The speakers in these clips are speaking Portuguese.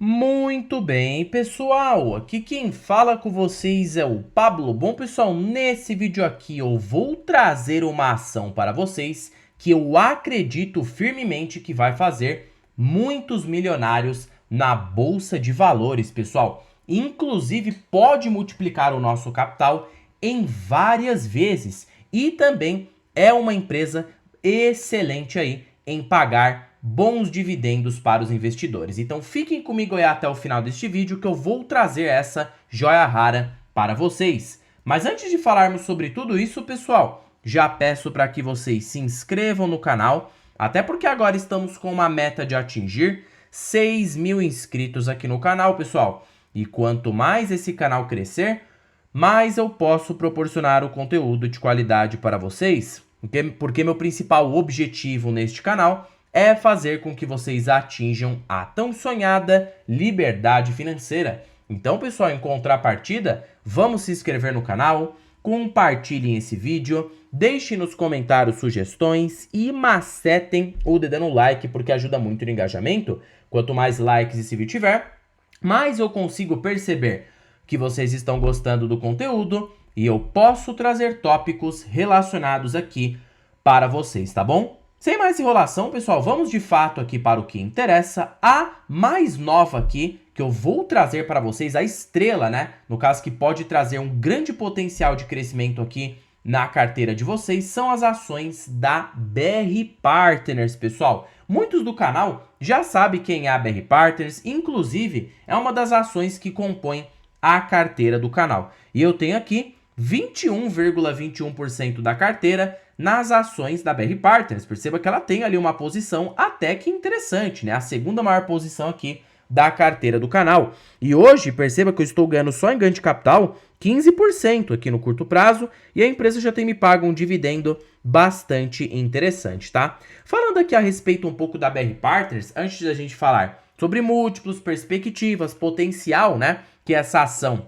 Muito bem, pessoal, aqui quem fala com vocês é o Pablo. Bom, pessoal, nesse vídeo aqui eu vou trazer uma ação para vocês que eu acredito firmemente que vai fazer muitos milionários na Bolsa de Valores, pessoal. Inclusive, pode multiplicar o nosso capital em várias vezes e também é uma empresa excelente aí em pagar bons dividendos para os investidores. Então fiquem comigo aí até o final deste vídeo que eu vou trazer essa joia rara para vocês. Mas antes de falarmos sobre tudo isso, pessoal, já peço para que vocês se inscrevam no canal, até porque agora estamos com uma meta de atingir 6.000 inscritos aqui no canal, pessoal. E quanto mais esse canal crescer, mais eu posso proporcionar o conteúdo de qualidade para vocês, porque meu principal objetivo neste canal é fazer com que vocês atinjam a tão sonhada liberdade financeira. Então, pessoal, em contrapartida, vamos se inscrever no canal, compartilhem esse vídeo, deixem nos comentários sugestões e macetem o dedo no like, porque ajuda muito no engajamento. Quanto mais likes esse vídeo tiver, mais eu consigo perceber que vocês estão gostando do conteúdo e eu posso trazer tópicos relacionados aqui para vocês, tá bom? Sem mais enrolação, pessoal, vamos de fato aqui para o que interessa. A mais nova aqui, que eu vou trazer para vocês, a estrela, né? No caso, que pode trazer um grande potencial de crescimento aqui na carteira de vocês, são as ações da BR Partners, pessoal. Muitos do canal já sabem quem é a BR Partners, inclusive é uma das ações que compõem a carteira do canal. E eu tenho aqui 21,21% da carteira nas ações da BR Partners. Perceba que ela tem ali uma posição até que interessante, né? A segunda maior posição aqui da carteira do canal. E hoje, perceba que eu estou ganhando só em ganho de capital 15% aqui no curto prazo e a empresa já tem me pago um dividendo bastante interessante, tá? Falando aqui a respeito um pouco da BR Partners, antes da gente falar sobre múltiplos, perspectivas, potencial, né, que essa ação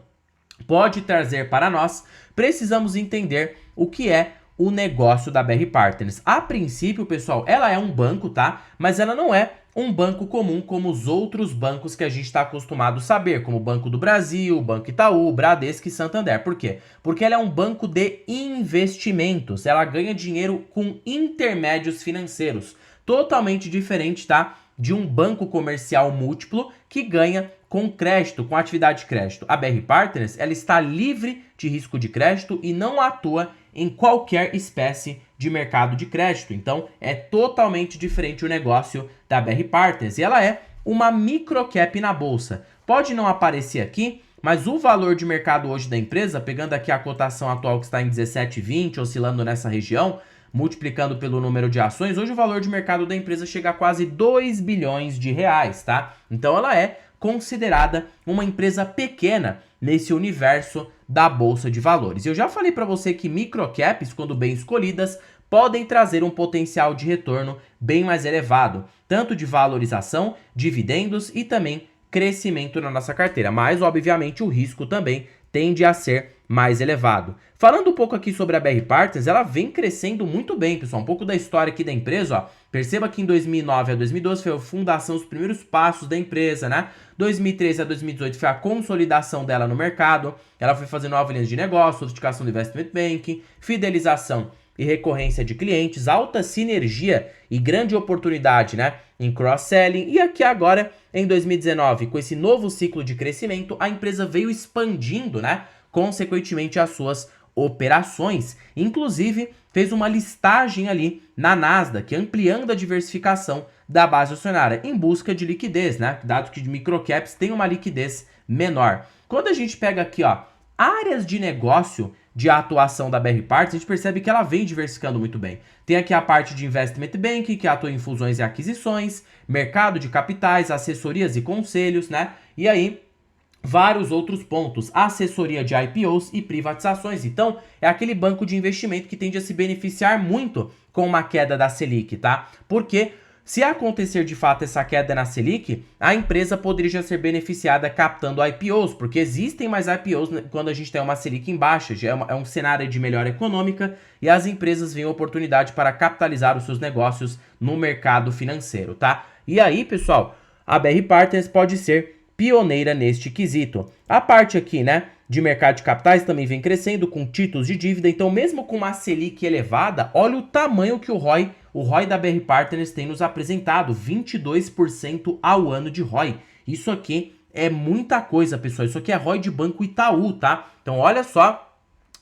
pode trazer para nós, precisamos entender o que é o negócio da BR Partners. A princípio, pessoal, ela é um banco, tá? Mas ela não é um banco comum como os outros bancos que a gente está acostumado a saber, como o Banco do Brasil, Banco Itaú, Bradesco e Santander. Por quê? Porque ela é um banco de investimentos. Ela ganha dinheiro com intermédios financeiros. Totalmente diferente, tá? De um banco comercial múltiplo que ganha com crédito, com atividade de crédito. A BR Partners, ela está livre de risco de crédito e não atua em qualquer espécie de mercado de crédito. Então, é totalmente diferente o negócio da BR Partners. E ela é uma microcap na bolsa. Pode não aparecer aqui, mas o valor de mercado hoje da empresa, pegando aqui a cotação atual que está em 17,20, oscilando nessa região, multiplicando pelo número de ações, hoje o valor de mercado da empresa chega a quase 2 bilhões de reais, tá? Então ela é considerada uma empresa pequena nesse universo da Bolsa de Valores. Eu já falei para você que microcaps, quando bem escolhidas, podem trazer um potencial de retorno bem mais elevado, tanto de valorização, dividendos e também crescimento na nossa carteira, mas obviamente o risco também tende a ser mais elevado. Falando um pouco aqui sobre a BR Partners, ela vem crescendo muito bem, pessoal. Um pouco da história aqui da empresa, ó. Perceba que em 2009 a 2012 foi a fundação, os primeiros passos da empresa, né? 2013 a 2018 foi a consolidação dela no mercado. Ela foi fazendo novas linhas de negócio, sofisticação do investment banking, fidelização e recorrência de clientes, alta sinergia e grande oportunidade, né, em cross-selling. E aqui agora, em 2019, com esse novo ciclo de crescimento, a empresa veio expandindo, né, consequentemente as suas operações. Inclusive, fez uma listagem ali na Nasdaq, ampliando a diversificação da base acionária em busca de liquidez, né, dado que de microcaps tem uma liquidez menor. Quando a gente pega aqui, ó, áreas de negócio de atuação da BR Partners, a gente percebe que ela vem diversificando muito bem. Tem aqui a parte de investment banking, que atua em fusões e aquisições, mercado de capitais, assessorias e conselhos, né? E aí, vários outros pontos, assessoria de IPOs e privatizações. Então, é aquele banco de investimento que tende a se beneficiar muito com uma queda da Selic, tá? Porque se acontecer de fato essa queda na Selic, a empresa poderia já ser beneficiada captando IPOs, porque existem mais IPOs quando a gente tem uma Selic em baixa, já é um cenário de melhora econômica e as empresas veem oportunidade para capitalizar os seus negócios no mercado financeiro, tá? E aí, pessoal, a BR Partners pode ser pioneira neste quesito. A parte aqui, né, de mercado de capitais também vem crescendo com títulos de dívida, então mesmo com uma Selic elevada, olha o tamanho que o ROI da BR Partners tem nos apresentado, 22% ao ano de ROI. Isso aqui é muita coisa, pessoal, isso aqui é ROI de Banco Itaú, tá? Então olha só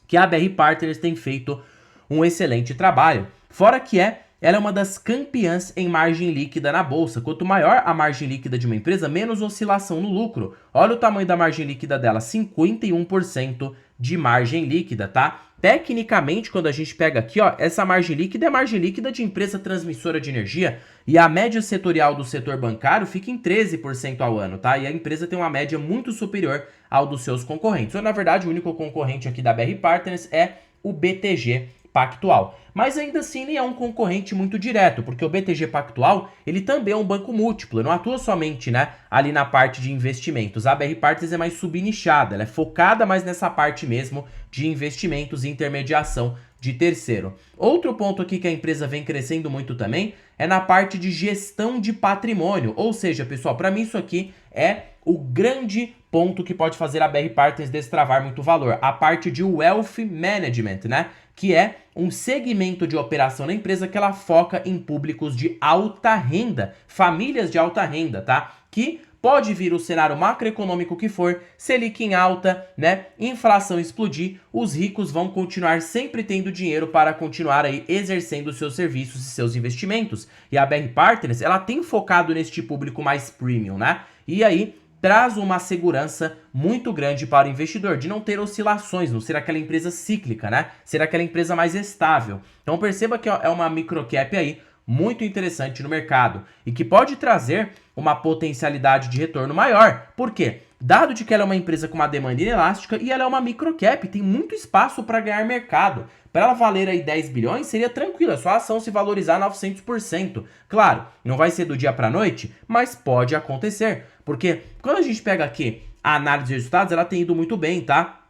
que a BR Partners tem feito um excelente trabalho. Fora que ela é uma das campeãs em margem líquida na bolsa. Quanto maior a margem líquida de uma empresa, menos oscilação no lucro. Olha o tamanho da margem líquida dela, 51% de margem líquida, tá? Tecnicamente, quando a gente pega aqui, ó, essa margem líquida é margem líquida de empresa transmissora de energia e a média setorial do setor bancário fica em 13% ao ano, tá? E a empresa tem uma média muito superior ao dos seus concorrentes. Ou, na verdade, o único concorrente aqui da BR Partners é o BTG Pactual. Mas ainda assim nem é um concorrente muito direto, porque o BTG Pactual, ele também é um banco múltiplo, não atua somente, né, ali na parte de investimentos. A BR Partners é mais subnichada, ela é focada mais nessa parte mesmo de investimentos e intermediação de terceiro. Outro ponto aqui que a empresa vem crescendo muito também é na parte de gestão de patrimônio, ou seja, pessoal, para mim isso aqui é o grande ponto que pode fazer a BR Partners destravar muito valor, a parte de Wealth Management, né? Que é um segmento de operação na empresa que ela foca em públicos de alta renda, famílias de alta renda, tá? Que pode vir o cenário macroeconômico que for, Selic em alta, né? Inflação explodir, os ricos vão continuar sempre tendo dinheiro para continuar aí exercendo seus serviços e seus investimentos. E a BR Partners, ela tem focado neste público mais premium, né? E aí traz uma segurança muito grande para o investidor, de não ter oscilações, não ser aquela empresa cíclica, né? Ser aquela empresa mais estável. Então perceba que é uma microcap aí muito interessante no mercado e que pode trazer uma potencialidade de retorno maior. Por quê? Dado de que ela é uma empresa com uma demanda inelástica e ela é uma microcap, tem muito espaço para ganhar mercado. Para ela valer aí 10 bilhões, seria tranquilo, é só a ação se valorizar 900%. Claro, não vai ser do dia para a noite, mas pode acontecer. Porque quando a gente pega aqui a análise de resultados, ela tem ido muito bem, tá?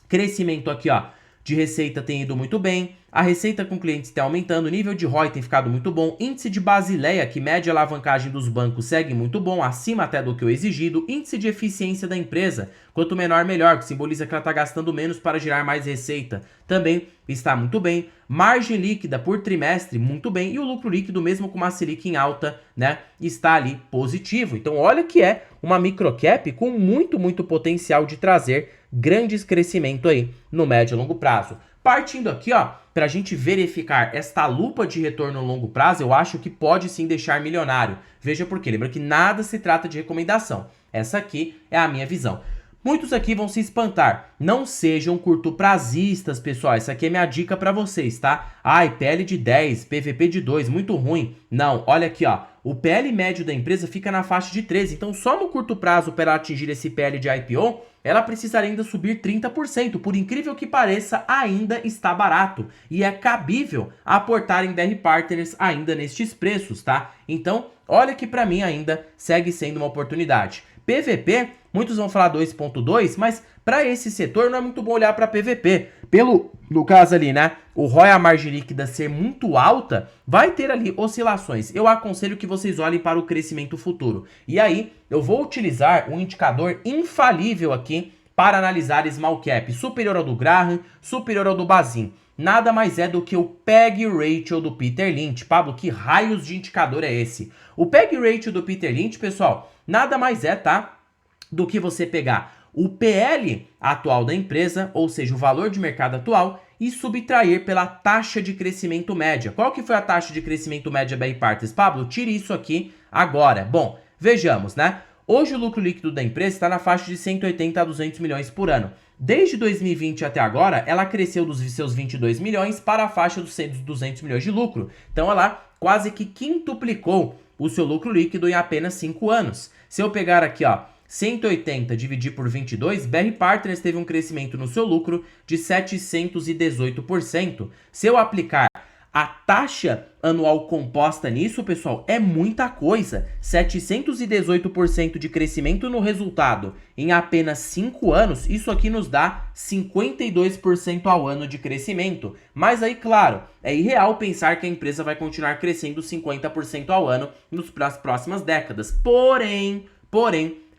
Crescimento aqui, ó, de receita tem ido muito bem, a receita com clientes está aumentando, o nível de ROI tem ficado muito bom, índice de Basileia, que mede a alavancagem dos bancos, segue muito bom, acima até do que o exigido, índice de eficiência da empresa, quanto menor melhor, que simboliza que ela está gastando menos para gerar mais receita, também está muito bem, margem líquida por trimestre, muito bem, e o lucro líquido, mesmo com uma Selic em alta, né, está ali positivo. Então olha que é uma microcap com muito potencial de trazer grandes crescimento aí no médio e longo prazo. Partindo aqui, ó, para a gente verificar esta lupa de retorno no longo prazo, eu acho que pode sim deixar milionário. Veja por quê. Lembra que nada se trata de recomendação. Essa aqui é a minha visão. Muitos aqui vão se espantar. Não sejam curtoprazistas, pessoal. Essa aqui é minha dica para vocês, tá? Ai, PL de 10, PVP de 2, muito ruim. Não, olha aqui, ó. O PL médio da empresa fica na faixa de 13. Então, só no curto prazo, para ela atingir esse PL de IPO, ela precisaria ainda subir 30%. Por incrível que pareça, ainda está barato. E é cabível aportar em BR Partners ainda nestes preços, tá? Então, olha que para mim ainda segue sendo uma oportunidade. PVP, muitos vão falar 2.2, mas para esse setor não é muito bom olhar para PVP. No caso ali, né, o ROI, a margem líquida ser muito alta, vai ter ali oscilações. Eu aconselho que vocês olhem para o crescimento futuro. E aí, eu vou utilizar um indicador infalível aqui para analisar small cap, superior ao do Graham, superior ao do Bazin. Nada mais é do que o PEG Ratio do Peter Lynch. Pablo, que raios de indicador é esse? O PEG Ratio do Peter Lynch, pessoal, nada mais é, tá, do que você pegar o PL atual da empresa, ou seja, o valor de mercado atual, e subtrair pela taxa de crescimento média. Qual que foi a taxa de crescimento média BR Partners? Pablo, tire isso aqui agora. Bom, vejamos, né? Hoje o lucro líquido da empresa está na faixa de 180 a 200 milhões por ano. Desde 2020 até agora, ela cresceu dos seus 22 milhões para a faixa dos 200 milhões de lucro. Então ela quase que quintuplicou o seu lucro líquido em apenas 5 anos. Se eu pegar aqui, ó, 180 dividir por 22, BR Partners teve um crescimento no seu lucro de 718%. Se eu aplicar a taxa anual composta nisso, pessoal, é muita coisa. 718% de crescimento no resultado em apenas 5 anos, isso aqui nos dá 52% ao ano de crescimento. Mas aí, claro, é irreal pensar que a empresa vai continuar crescendo 50% ao ano nas próximas décadas. Porém,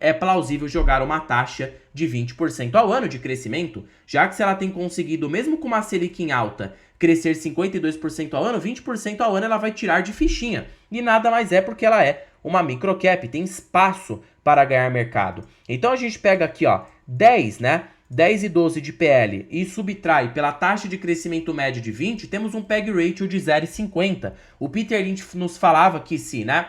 é plausível jogar uma taxa de 20% ao ano de crescimento, já que se ela tem conseguido, mesmo com uma Selic em alta, crescer 52% ao ano, 20% ao ano ela vai tirar de fichinha. E nada mais é porque ela é uma microcap, tem espaço para ganhar mercado. Então a gente pega aqui, ó, 10, né? 10 e 12 de PL e subtrai pela taxa de crescimento médio de 20, temos um PEG ratio de 0,50. O Peter Lynch nos falava que se, né,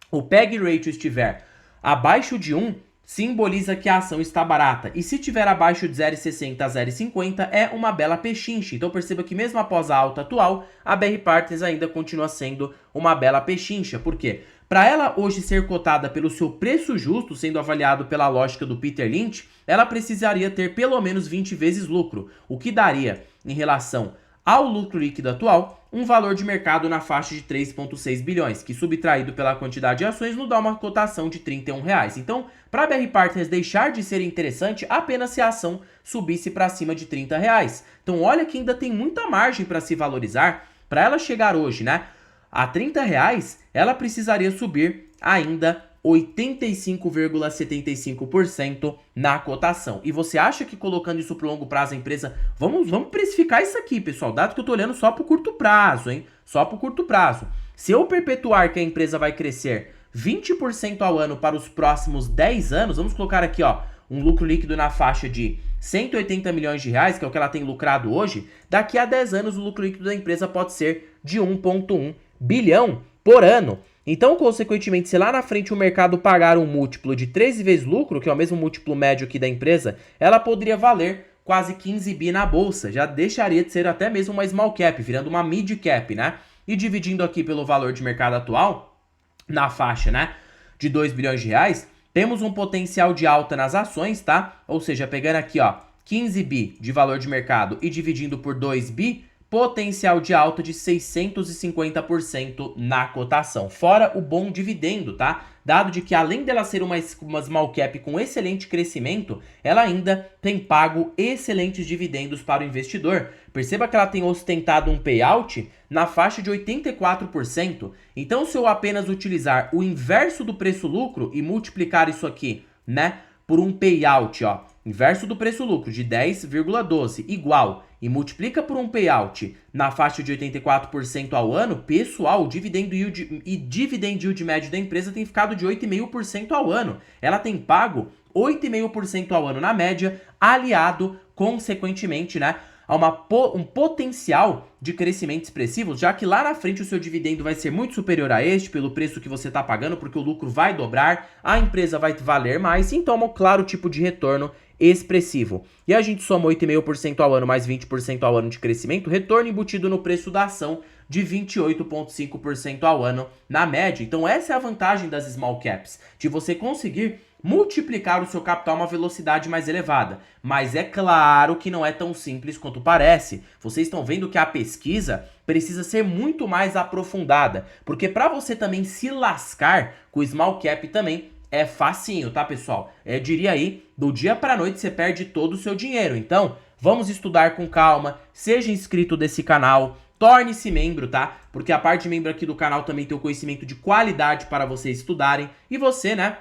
o PEG ratio estiver abaixo de 1, simboliza que a ação está barata. E se tiver abaixo de 0,60 a 0,50, é uma bela pechincha. Então perceba que mesmo após a alta atual, a BR Partners ainda continua sendo uma bela pechincha. Por quê? Para ela hoje ser cotada pelo seu preço justo, sendo avaliado pela lógica do Peter Lynch, ela precisaria ter pelo menos 20 vezes lucro, o que daria, em relação ao lucro líquido atual, um valor de mercado na faixa de 3,6 bilhões, que subtraído pela quantidade de ações nos dá uma cotação de R$31. Então, para a BR Partners deixar de ser interessante apenas se a ação subisse para cima de R$30. Então, olha que ainda tem muita margem para se valorizar. Para ela chegar hoje, né, a R$30, ela precisaria subir ainda 85,75% na cotação. E você acha que colocando isso para o longo prazo a empresa... Vamos precificar isso aqui, pessoal. Dado que eu estou olhando só para o curto prazo, hein? Só para o curto prazo. Se eu perpetuar que a empresa vai crescer 20% ao ano para os próximos 10 anos, vamos colocar aqui, ó, um lucro líquido na faixa de 180 milhões de reais, que é o que ela tem lucrado hoje, daqui a 10 anos o lucro líquido da empresa pode ser de 1,1 bilhão por ano. Então, consequentemente, se lá na frente o mercado pagar um múltiplo de 13 vezes lucro, que é o mesmo múltiplo médio aqui da empresa, ela poderia valer quase 15 bi na bolsa. Já deixaria de ser até mesmo uma small cap, virando uma mid cap, né? E dividindo aqui pelo valor de mercado atual, na faixa, né, de 2 bilhões de reais, temos um potencial de alta nas ações, tá? Ou seja, pegando aqui, ó, 15 bi de valor de mercado e dividindo por 2 bi, potencial de alta de 650% na cotação, fora o bom dividendo, tá? Dado de que além dela ser uma small cap com excelente crescimento, ela ainda tem pago excelentes dividendos para o investidor. Perceba que ela tem ostentado um payout na faixa de 84%. Então, se eu apenas utilizar o inverso do preço-lucro e multiplicar isso aqui, né, por um payout, ó, inverso do preço-lucro de 10,12 igual e multiplica por um payout na faixa de 84% ao ano, pessoal, o dividend yield médio da empresa tem ficado de 8,5% ao ano. Ela tem pago 8,5% ao ano na média, aliado, consequentemente, né, a um potencial de crescimento expressivo, já que lá na frente o seu dividendo vai ser muito superior a este, pelo preço que você está pagando, porque o lucro vai dobrar, a empresa vai valer mais, então é um claro tipo de retorno expressivo. E a gente soma 8,5% ao ano mais 20% ao ano de crescimento, retorno embutido no preço da ação de 28,5% ao ano na média. Então essa é a vantagem das small caps, de você conseguir multiplicar o seu capital a uma velocidade mais elevada. Mas é claro que não é tão simples quanto parece. Vocês estão vendo que a pesquisa precisa ser muito mais aprofundada, porque para você também se lascar com o small cap também é facinho, tá, pessoal? Eu diria aí, do dia para noite você perde todo o seu dinheiro. Então, vamos estudar com calma, seja inscrito desse canal, torne-se membro, tá? Porque a parte de membro aqui do canal também tem o conhecimento de qualidade para vocês estudarem e você, né,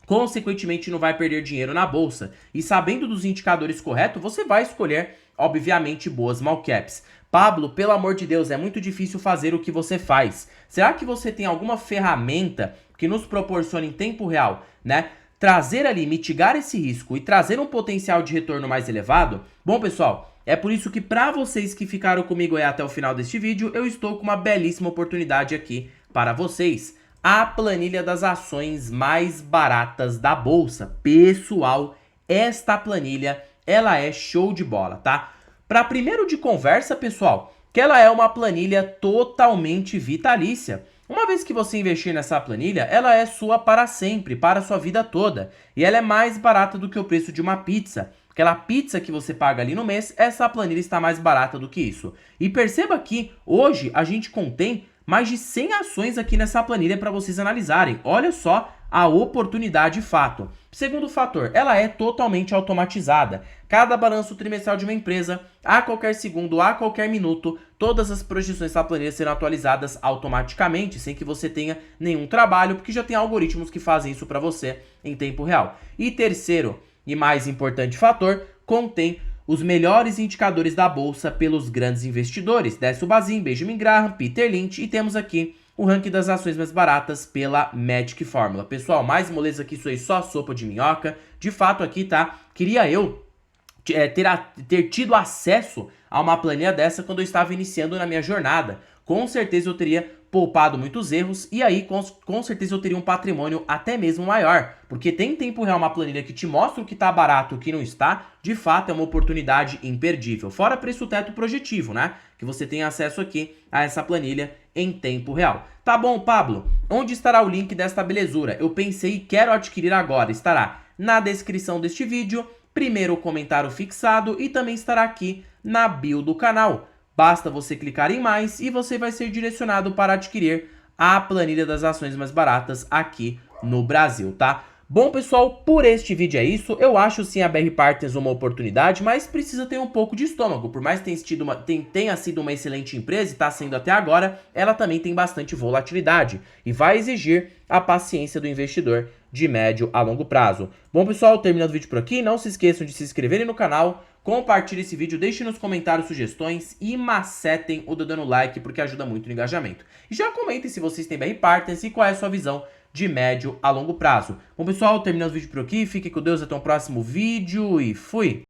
consequentemente não vai perder dinheiro na bolsa. E sabendo dos indicadores corretos, você vai escolher, obviamente, boas small caps. Pablo, pelo amor de Deus, é muito difícil fazer o que você faz. Será que você tem alguma ferramenta que nos proporcione em tempo real, né, trazer ali, mitigar esse risco e trazer um potencial de retorno mais elevado? Bom, pessoal, é por isso que para vocês que ficaram comigo aí até o final deste vídeo, eu estou com uma belíssima oportunidade aqui para vocês. A planilha das ações mais baratas da bolsa. Pessoal, esta planilha, ela é show de bola, tá? Para primeiro de conversa, pessoal, que ela é uma planilha totalmente vitalícia. Uma vez que você investir nessa planilha, ela é sua para sempre, para a sua vida toda. E ela é mais barata do que o preço de uma pizza. Aquela pizza que você paga ali no mês, essa planilha está mais barata do que isso. E perceba que hoje a gente contém mais de 100 ações aqui nessa planilha para vocês analisarem. Olha só a oportunidade fato. Segundo fator, ela é totalmente automatizada. Cada balanço trimestral de uma empresa, a qualquer segundo, a qualquer minuto, todas as projeções da planilha serão atualizadas automaticamente, sem que você tenha nenhum trabalho, porque já tem algoritmos que fazem isso para você em tempo real. E terceiro e mais importante fator, contém os melhores indicadores da bolsa pelos grandes investidores, Décio Bazin, Benjamin Graham, Peter Lynch, e temos aqui o ranking das ações mais baratas pela Magic Formula. Pessoal, mais moleza que isso aí, só sopa de minhoca. De fato aqui, tá? Queria eu ter tido acesso a uma planilha dessa quando eu estava iniciando na minha jornada. Com certeza eu teria poupado muitos erros e aí com certeza eu teria um patrimônio até mesmo maior, porque tem em tempo real uma planilha que te mostra o que está barato e o que não está, de fato é uma oportunidade imperdível. Fora preço teto projetivo, né? Que você tem acesso aqui a essa planilha em tempo real. Tá bom, Pablo? Onde estará o link desta belezura? Eu pensei e quero adquirir agora. Estará na descrição deste vídeo, primeiro comentário fixado e também estará aqui na bio do canal. Basta você clicar em mais e você vai ser direcionado para adquirir a planilha das ações mais baratas aqui no Brasil, tá? Bom, pessoal, por este vídeo é isso. Eu acho sim a BR Partners uma oportunidade, mas precisa ter um pouco de estômago. Por mais que tenha sido uma excelente empresa e está sendo até agora, ela também tem bastante volatilidade e vai exigir a paciência do investidor de médio a longo prazo. Bom, pessoal, terminando o vídeo por aqui. Não se esqueçam de se inscreverem no canal, compartilhem esse vídeo, deixem nos comentários sugestões e macetem o dedo no like, porque ajuda muito no engajamento. E já comentem se vocês têm BR Partners e qual é a sua visão de médio a longo prazo. Bom, pessoal, terminando o vídeo por aqui. Fiquem com Deus, até o próximo vídeo e fui!